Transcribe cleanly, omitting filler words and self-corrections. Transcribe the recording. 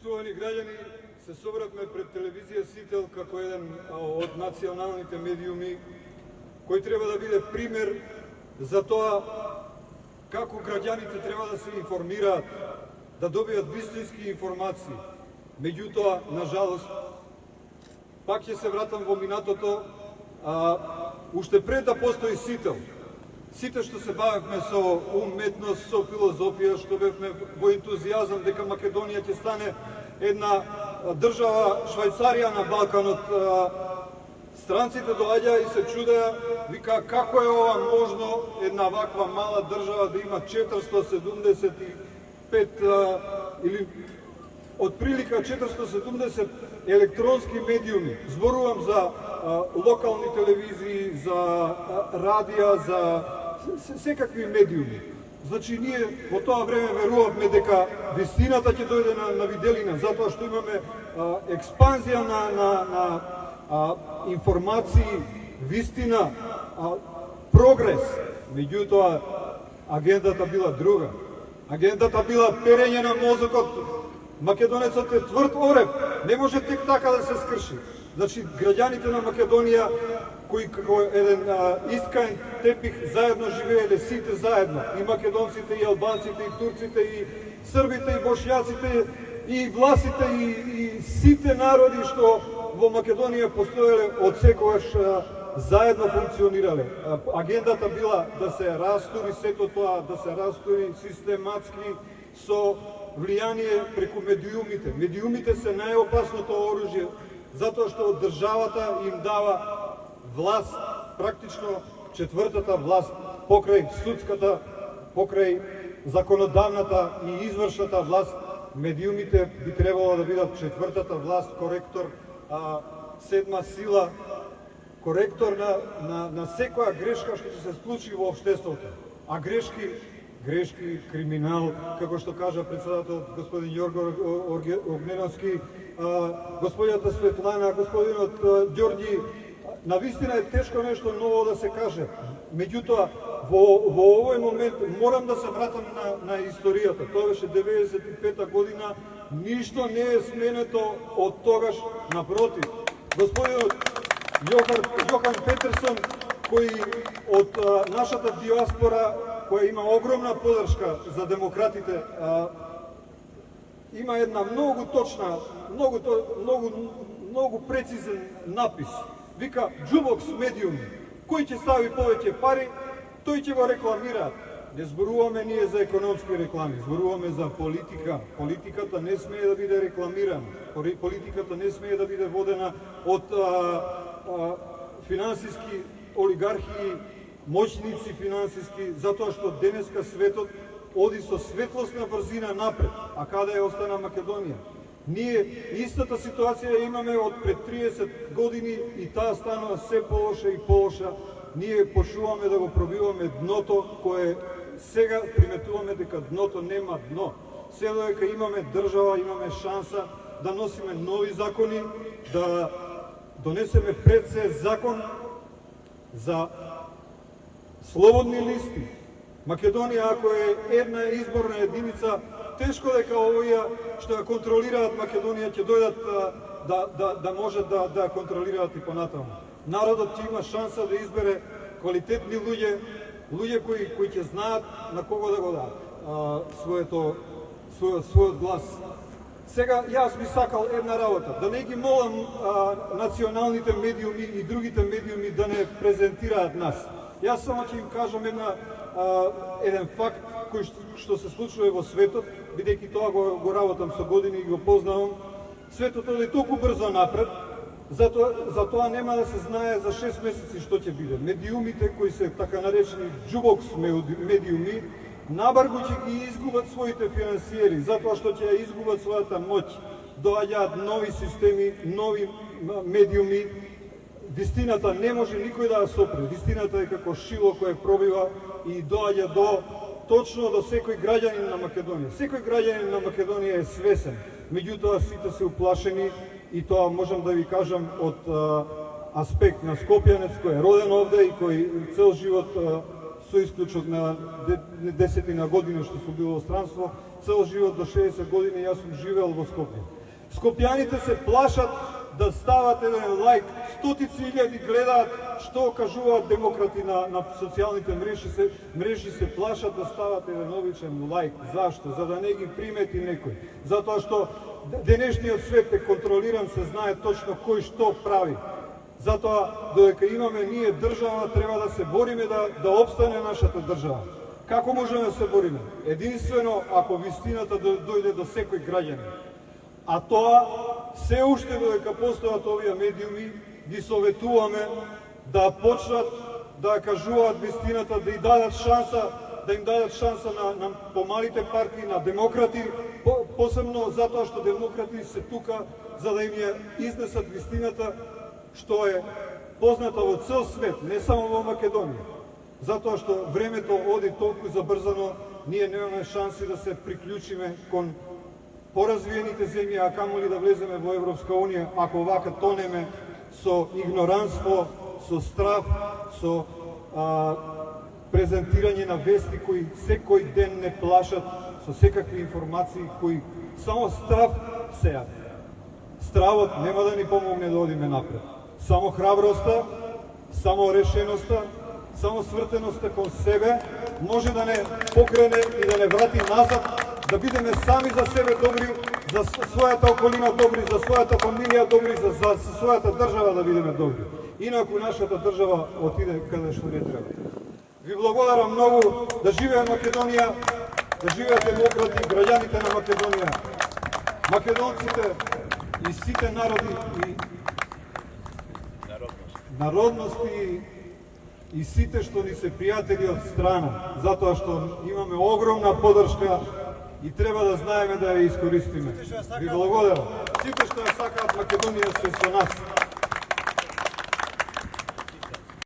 Почитувани граѓани, се собравме пред телевизија Сител како еден од националните медиуми кој треба да биде пример за тоа како граѓаните треба да се информираат, да добијат вистински информации. Меѓутоа, нажалост, пак ќе се вратам во минатото, уште пред да постои Сител. Сите што се бавевме со уметност, со филозофија, што бевме во ентузијазам дека Македонија ќе стане една држава Швајцарија на Балканот, странците доаѓаа и се чудеа, вика како е ова можно една ваква мала држава да има 475 или отприлика 470 електронски медиуми. Зборувам за локални телевизии, за радија, за секакви медиуми. Значи, ние во тоа време верувавме дека вистината ќе дојде на виделина, затоа што имаме експанзија на информации, вистина, прогрес. Меѓутоа, агендата била друга. Агендата била перење на мозокот. Македонецот е тврд орев, не може тек така да се скрши. Значи, граѓаните на Македонија, кои како еден искаен тепих заедно живееле, сите заедно, и македонците, и албанците, и турците, и србите, и бошјаците, и власите, и сите народи што во Македонија постоеле од секогаш заедно функционирале. Агендата била да се растури сето тоа, да се растури систематски со влијание преку медиумите. Медиумите се најопасното оружје, затоа што државата им дава власт, практично четвртата власт, покрај судската, покрај законодавната и извршната власт. Медиумите би требало да бидат четвртата власт, коректор, седма сила, коректор на секоја грешка што ќе се случи во општеството. А грешки, криминал, како што кажа председателот господин Јорго Огненовски, господината Светлана, господинот Ѓорѓи, навистина е тешко нешто ново да се каже. Меѓутоа, во овој момент морам да се вратам на историјата. Тоа беше 95-та година, ништо не е сменето од тогаш, напротив. Господинот Јохан Петерсон, кој од нашата диаспора, која има огромна подршка за демократите, има една многу точна, многу прецизен напис. Вика, Джубокс медиум, кој ќе стави повеќе пари, тој ќе го рекламира. Не зборуваме ние за економски реклами, зборуваме за политика. Политиката не смее да биде рекламирана. Политиката не смее да биде водена од финансиски олигархии, моćници финансиски, затоа што денеска светот оди со светлосна брзина напред. А каде е остана Македонија? Ние истата ситуација имаме од пред 30 години и таа станува се полоша и полоша. Ние почнуваме да го пробиваме дното, кое сега приметуваме дека дното нема дно. Се додека имаме држава, имаме шанса да носиме нови закони, да донесеме пред се закон за слободни листи. Македонија, ако е една изборна единица, тешко дека овие што ја контролираат Македонија ќе дојдат да можат да контролираат и понатаму. Народот ќе има шанса да избере квалитетни луѓе кои ќе знаат на кого да го дадат својот глас. Сега, јас би сакал една работа, да не ги молам националните медиуми и другите медиуми да не презентираат нас. Јас само ќе им кажам еден факт кој што се случува во светот, бидејќи тоа го работам со години и го познавам. Светот оди толку брзо напред, затоа нема да се знае за 6 месеци што ќе биде. Медиумите кои се така наречени джубокс медиуми, набрзо ќе ги изгубат своите финансиери, затоа што ќе ја изгубат својата моќ. Доаѓаат нови системи, нови медиуми. Вистината не може никој да ја сопре. Вистината е како шило кое пробива и доаѓа точно до секој граѓанин на Македонија. Секој граѓанин на Македонија е свесен, меѓутоа сите се уплашени и тоа можам да ви кажам од аспект на скопјанец кој е роден овде и кој цел живот со исклучок на 10 години што сум бил во странство, цел живот до 60 години јас сум живеел во Скопје. Скопјаните се плашат да стават еден лайк, стотици илјади гледаат што кажуваат демократи на социјалните мрежи се плашат да стават еден обичен лайк. Зашто? За да не ги примети некој. Затоа што денешниот свет е контролиран, се знае точно кој што прави. Затоа, додека имаме ние држава, треба да се бориме да обстане нашата држава. Како можеме да се бориме? Единствено, ако вистината дојде до секој граѓанин. А тоа, се уште додека постојат овие медиуми, ги советуваме да почнат да кажуваат вистината, да им дадат шанса на помалите партии, на демократи, посебно затоа што демократи се тука за да им ја изнесат вистината, што е позната во цел свет, не само во Македонија. Затоа што времето оди толку забрзано, ние немаме шанси да се приклучиме кон поразвиените земји, а камоли да влеземе во Европска Унија, ако вака тонеме со игноранство, со страв, со презентирање на вести кои секој ден не плашат, со секакви информации кои само страв сеат. Стравот нема да ни помогне да одиме напред. Само храброста, само решеноста, само свртеноста кон себе може да не покрене и да не врати назад, да бидеме сами за себе добри, за својата околина добри, за својата фамилија добри, за својата држава да бидеме добри. Инаку нашата држава отиде каде што не треба. Ви благодарам многу, да живее Македонија, да живеат демократи, граѓаните на Македонија, македонците и сите народи и народности и сите што ни се пријатели од страна, затоа што имаме огромна поддршка и треба да знаеме да ја искористиме. Ви благодарам. Сите што ја сакаат Македонија се со нас.